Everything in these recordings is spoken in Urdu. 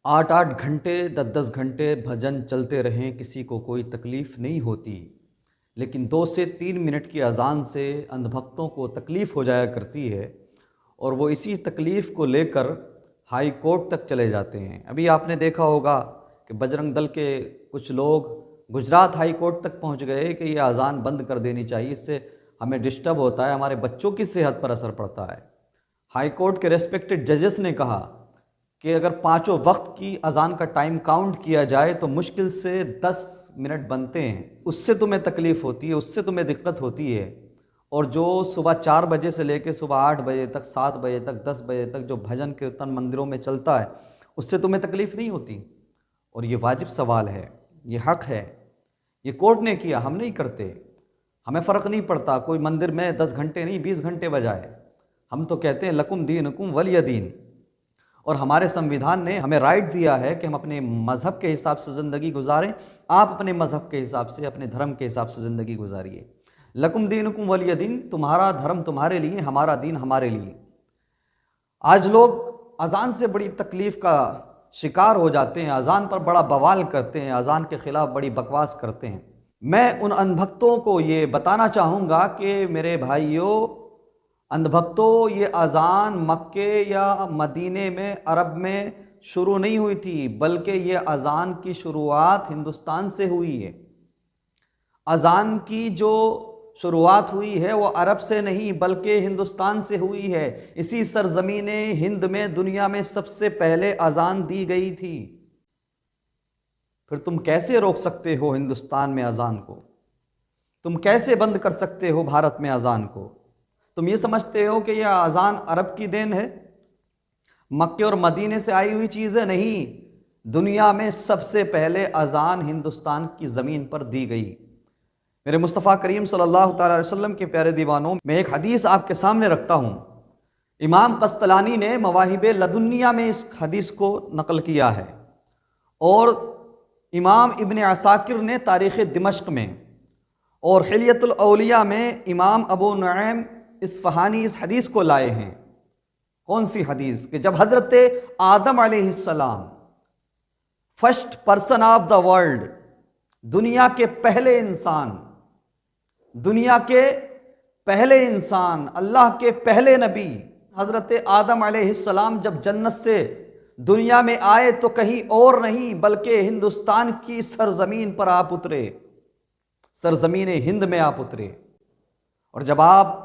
آٹھ آٹھ گھنٹے 10 10 گھنٹے بھجن چلتے رہیں کسی کو کوئی تکلیف نہیں ہوتی، لیکن 2 سے 3 منٹ کی اذان سے اندھ بھکتوں کو تکلیف ہو جایا کرتی ہے، اور وہ اسی تکلیف کو لے کر ہائی کورٹ تک چلے جاتے ہیں۔ ابھی آپ نے دیکھا ہوگا کہ بجرنگ دل کے کچھ لوگ گجرات ہائی کورٹ تک پہنچ گئے کہ یہ اذان بند کر دینی چاہیے، اس سے ہمیں ڈسٹرب ہوتا ہے، ہمارے بچوں کی صحت پر اثر پڑتا ہے۔ ہائی کورٹ کے ریسپیکٹڈ ججز نے کہا کہ اگر پانچوں وقت کی اذان کا ٹائم کاؤنٹ کیا جائے تو مشکل سے 10 منٹ بنتے ہیں، اس سے تمہیں تکلیف ہوتی ہے، اس سے تمہیں دقت ہوتی ہے، اور جو صبح 4 بجے سے لے کے صبح 8 بجے تک، 7 بجے تک، 10 بجے تک جو بھجن کیرتن مندروں میں چلتا ہے، اس سے تمہیں تکلیف نہیں ہوتی۔ اور یہ واجب سوال ہے، یہ حق ہے، یہ کورٹ نے کیا، ہم نہیں کرتے، ہمیں فرق نہیں پڑتا، کوئی مندر میں 10 گھنٹے نہیں 20 گھنٹے بجائے، ہم تو کہتے ہیں لکم دینکم ولی دین۔ اور ہمارے سنویدھان نے ہمیں رائٹ دیا ہے کہ ہم اپنے مذہب کے حساب سے زندگی گزاریں، آپ اپنے مذہب کے حساب سے، اپنے دھرم کے حساب سے زندگی گزاریے۔ لکم دینکم ولی دین، تمہارا دھرم تمہارے لیے، ہمارا دین ہمارے لیے۔ آج لوگ اذان سے بڑی تکلیف کا شکار ہو جاتے ہیں، اذان پر بڑا بوال کرتے ہیں، اذان کے خلاف بڑی بکواس کرتے ہیں۔ میں ان اندھ بھکتوں کو یہ بتانا چاہوں گا کہ میرے بھائیوں، اندھ بھکتوں، یہ اذان مکے یا مدینے میں، عرب میں شروع نہیں ہوئی تھی، بلکہ یہ اذان کی شروعات ہندوستان سے ہوئی ہے۔ اذان کی جو شروعات ہوئی ہے وہ عرب سے نہیں بلکہ ہندوستان سے ہوئی ہے۔ اسی سرزمین ہند میں دنیا میں سب سے پہلے اذان دی گئی تھی۔ پھر تم کیسے روک سکتے ہو ہندوستان میں اذان کو؟ تم کیسے بند کر سکتے ہو بھارت میں اذان کو؟ تم یہ سمجھتے ہو کہ یہ اذان عرب کی دین ہے، مکے اور مدینے سے آئی ہوئی چیز ہے؟ نہیں، دنیا میں سب سے پہلے اذان ہندوستان کی زمین پر دی گئی۔ میرے مصطفیٰ کریم صلی اللہ تعالی علیہ وسلم کے پیارے دیوانوں، میں ایک حدیث آپ کے سامنے رکھتا ہوں۔ امام قسطلانی نے مواہب لدنیہ میں اس حدیث کو نقل کیا ہے، اور امام ابن عساکر نے تاریخ دمشق میں، اور حلیۃ الاولیاء میں امام ابو نعیم اصفہانی اس حدیث کو لائے ہیں۔ کون سی حدیث؟ کہ جب حضرت آدم علیہ السلام، first person of the world, دنیا کے پہلے انسان، دنیا کے پہلے انسان، اللہ کے پہلے نبی، حضرت آدم علیہ السلام جب جنت سے دنیا میں آئے تو کہیں اور نہیں بلکہ ہندوستان کی سرزمین پر آپ اترے، سرزمین ہند میں آپ اترے۔ اور جب آپ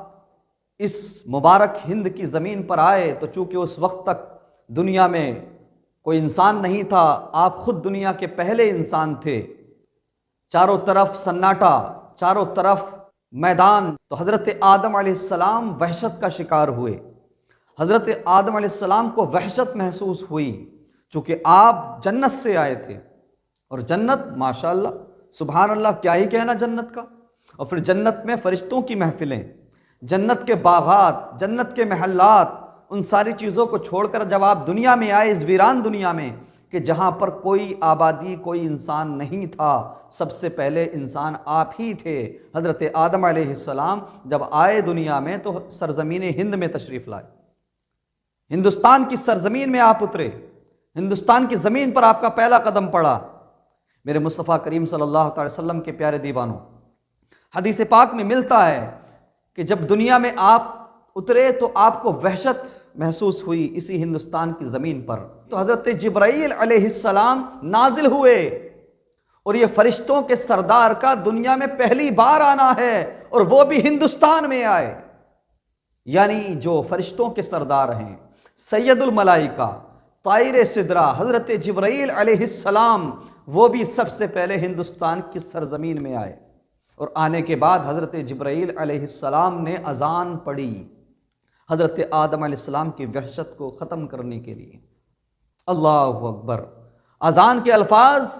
اس مبارک ہند کی زمین پر آئے تو چونکہ اس وقت تک دنیا میں کوئی انسان نہیں تھا، آپ خود دنیا کے پہلے انسان تھے۔ چاروں طرف سناٹا، چاروں طرف میدان، تو حضرت آدم علیہ السلام وحشت کا شکار ہوئے۔ حضرت آدم علیہ السلام کو وحشت محسوس ہوئی، چونکہ آپ جنت سے آئے تھے، اور جنت ماشاءاللہ سبحان اللہ، کیا ہی کہنا جنت کا۔ اور پھر جنت میں فرشتوں کی محفلیں، جنت کے باغات، جنت کے محلات، ان ساری چیزوں کو چھوڑ کر جب آپ دنیا میں آئے، اس ویران دنیا میں کہ جہاں پر کوئی آبادی، کوئی انسان نہیں تھا، سب سے پہلے انسان آپ ہی تھے۔ حضرت آدم علیہ السلام جب آئے دنیا میں تو سرزمین ہند میں تشریف لائے، ہندوستان کی سرزمین میں آپ اترے، ہندوستان کی زمین پر آپ کا پہلا قدم پڑا۔ میرے مصطفیٰ کریم صلی اللہ علیہ وسلم کے پیارے دیوانوں، حدیث پاک میں ملتا ہے کہ جب دنیا میں آپ اترے تو آپ کو وحشت محسوس ہوئی اسی ہندوستان کی زمین پر، تو حضرت جبرائیل علیہ السلام نازل ہوئے، اور یہ فرشتوں کے سردار کا دنیا میں پہلی بار آنا ہے، اور وہ بھی ہندوستان میں آئے۔ یعنی جو فرشتوں کے سردار ہیں، سید الملائکہ، طائر سدرہ، حضرت جبرائیل علیہ السلام، وہ بھی سب سے پہلے ہندوستان کی سرزمین میں آئے، اور آنے کے بعد حضرت جبرائیل علیہ السلام نے اذان پڑھی حضرت آدم علیہ السلام کی وحشت کو ختم کرنے کے لیے۔ اللہ اکبر! اذان کے الفاظ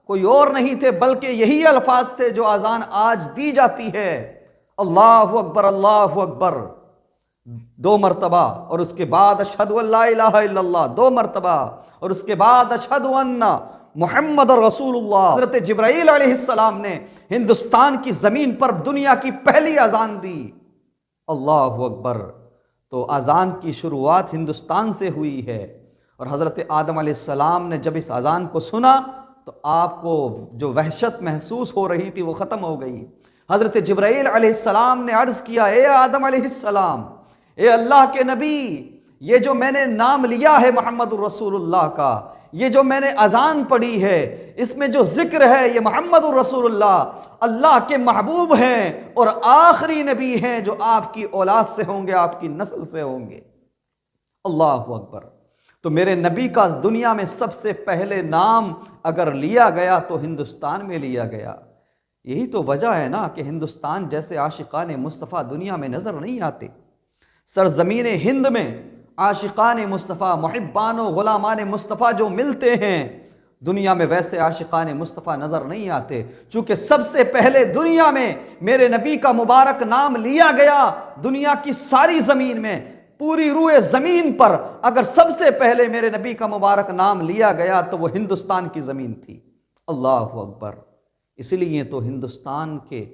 کوئی اور نہیں تھے بلکہ یہی الفاظ تھے جو اذان آج دی جاتی ہے۔ اللہ اکبر، اللہ اکبر 2 مرتبہ، اور اس کے بعد اشہد ان لا الہ الا اللہ 2 مرتبہ، اور اس کے بعد اشہد ان محمد رسول اللہ۔ حضرت جبرائیل علیہ السلام نے ہندوستان کی زمین پر دنیا کی پہلی اذان دی۔ اللہ اکبر! تو اذان کی شروعات ہندوستان سے ہوئی ہے، اور حضرت آدم علیہ السلام نے جب اس اذان کو سنا تو آپ کو جو وحشت محسوس ہو رہی تھی وہ ختم ہو گئی۔ حضرت جبرائیل علیہ السلام نے عرض کیا، اے آدم علیہ السلام، اے اللہ کے نبی، یہ جو میں نے نام لیا ہے محمد الرسول اللہ کا، یہ جو میں نے اذان پڑھی ہے، اس میں جو ذکر ہے یہ محمد الرسول اللہ اللہ کے محبوب ہیں اور آخری نبی ہیں جو آپ کی اولاد سے ہوں گے، آپ کی نسل سے ہوں گے۔ اللہ اکبر۔ تو میرے نبی کا دنیا میں سب سے پہلے نام اگر لیا گیا تو ہندوستان میں لیا گیا۔ یہی تو وجہ ہے نا کہ ہندوستان جیسے عاشقان مصطفیٰ دنیا میں نظر نہیں آتے۔ سرزمین ہند میں عاشقان مصطفیٰ، محبان و غلامان مصطفیٰ جو ملتے ہیں، دنیا میں ویسے عاشقان مصطفیٰ نظر نہیں آتے، چونکہ سب سے پہلے دنیا میں میرے نبی کا مبارک نام لیا گیا۔ دنیا کی ساری زمین میں، پوری روئے زمین پر اگر سب سے پہلے میرے نبی کا مبارک نام لیا گیا تو وہ ہندوستان کی زمین تھی۔ اللہ اکبر۔ اس لیے تو ہندوستان کے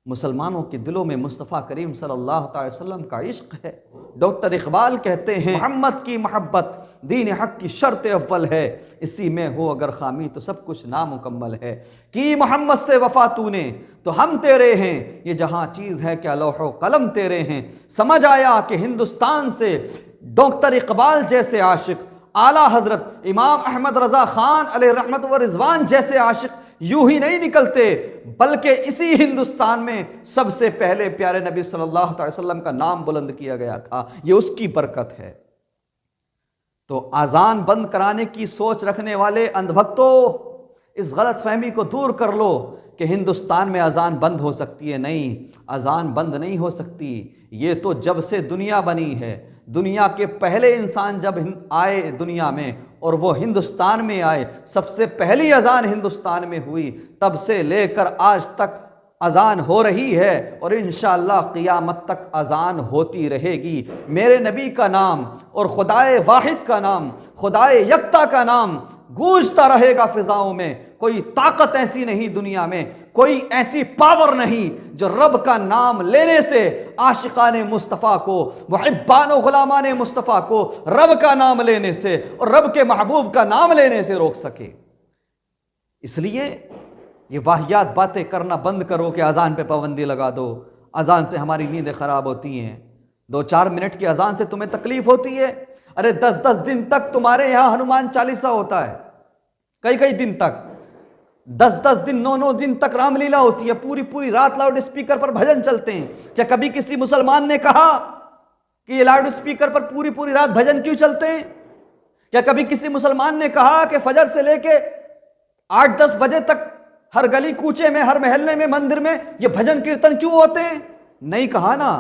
مسلمانوں کے دلوں میں مصطفیٰ کریم صلی اللہ علیہ وسلم کا عشق ہے۔ ڈاکٹر اقبال کہتے ہیں، محمد کی محبت دین حق کی شرط اول ہے، اسی میں ہو اگر خامی تو سب کچھ نامکمل ہے۔ کی محمد سے وفا تو نے تو ہم تیرے ہیں، یہ جہاں چیز ہے کیا لوح و قلم تیرے ہیں۔ سمجھ آیا کہ ہندوستان سے ڈاکٹر اقبال جیسے عاشق، اعلیٰ حضرت امام احمد رضا خان علیہ رحمت و رضوان جیسے عاشق یوں ہی نہیں نکلتے، بلکہ اسی ہندوستان میں سب سے پہلے پیارے نبی صلی اللہ علیہ وسلم کا نام بلند کیا گیا تھا۔ یہ اس کی برکت ہے۔ تو اذان بند کرانے کی سوچ رکھنے والے اندھ بھکتو، اس غلط فہمی کو دور کر لو کہ ہندوستان میں اذان بند ہو سکتی ہے۔ نہیں، اذان بند نہیں ہو سکتی۔ یہ تو جب سے دنیا بنی ہے، دنیا کے پہلے انسان جب آئے دنیا میں اور وہ ہندوستان میں آئے، سب سے پہلی اذان ہندوستان میں ہوئی، تب سے لے کر آج تک اذان ہو رہی ہے اور انشاءاللہ قیامت تک اذان ہوتی رہے گی۔ میرے نبی کا نام اور خدائے واحد کا نام، خدائے یکتا کا نام گونجتا رہے گا فضاؤں میں۔ کوئی طاقت ایسی نہیں دنیا میں، کوئی ایسی پاور نہیں جو رب کا نام لینے سے عاشقان مصطفیٰ کو، محبان و غلامان مصطفیٰ کو رب کا نام لینے سے اور رب کے محبوب کا نام لینے سے روک سکے۔ اس لیے یہ واہیات باتیں کرنا بند کرو کہ اذان پہ پابندی لگا دو، اذان سے ہماری نیندیں خراب ہوتی ہیں، 2-4 منٹ کی اذان سے تمہیں تکلیف ہوتی ہے۔ ارے 10 دن تک تمہارے یہاں ہنومان چالیسا ہوتا ہے، کئی دن تک، 10 دن 9 دن تک رام لیلا ہوتی ہے، پوری رات لاؤڈ اسپیکر پر بھجن چلتے ہیں۔ کیا کبھی کسی مسلمان نے کہا کہ یہ لاؤڈ اسپیکر پر پوری رات بھجن کیوں چلتے ہیں؟ کیا کبھی کسی مسلمان نے کہا کہ فجر سے لے کے 8-10 بجے تک ہر گلی کوچے میں، ہر محلے میں، مندر میں یہ بھجن کیرتن کیوں ہوتے ہیں؟ نہیں کہا نا،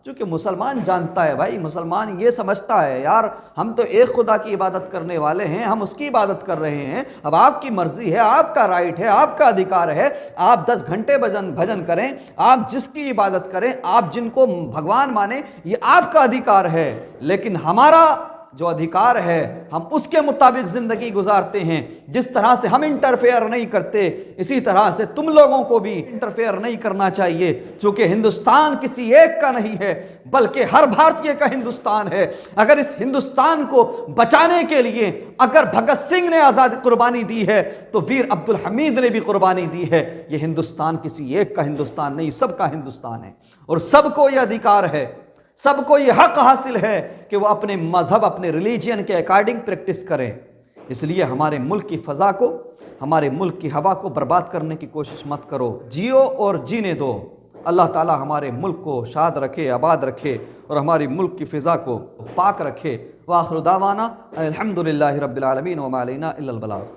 چونکہ مسلمان جانتا ہے بھائی، مسلمان یہ سمجھتا ہے یار ہم تو ایک خدا کی عبادت کرنے والے ہیں، ہم اس کی عبادت کر رہے ہیں، اب آپ کی مرضی ہے، آپ کا رائٹ ہے، آپ کا ادھیکار ہے، آپ 10 گھنٹے بھجن کریں، آپ جس کی عبادت کریں، آپ جن کو بھگوان مانیں، یہ آپ کا ادھیکار ہے، لیکن ہمارا جو ادھیکار ہے ہم اس کے مطابق زندگی گزارتے ہیں۔ جس طرح سے ہم انٹرفیئر نہیں کرتے، اسی طرح سے تم لوگوں کو بھی انٹرفیئر نہیں کرنا چاہیے، چونکہ ہندوستان کسی ایک کا نہیں ہے بلکہ ہر بھارتیہ کا ہندوستان ہے۔ اگر اس ہندوستان کو بچانے کے لیے اگر بھگت سنگھ نے آزادی قربانی دی ہے تو ویر عبد الحمید نے بھی قربانی دی ہے۔ یہ ہندوستان کسی ایک کا ہندوستان نہیں، سب کا ہندوستان ہے، اور سب کو یہ ادھیکار ہے، سب کو یہ حق حاصل ہے کہ وہ اپنے مذہب، اپنے ریلیجین کے اکارڈنگ پریکٹس کریں۔ اس لیے ہمارے ملک کی فضا کو، ہمارے ملک کی ہوا کو برباد کرنے کی کوشش مت کرو، جیو اور جینے دو۔ اللہ تعالی ہمارے ملک کو شاد رکھے، آباد رکھے، اور ہماری ملک کی فضا کو پاک رکھے۔ وآخر دعوانا الحمدللہ رب العالمین وما علینا الا البلاغ۔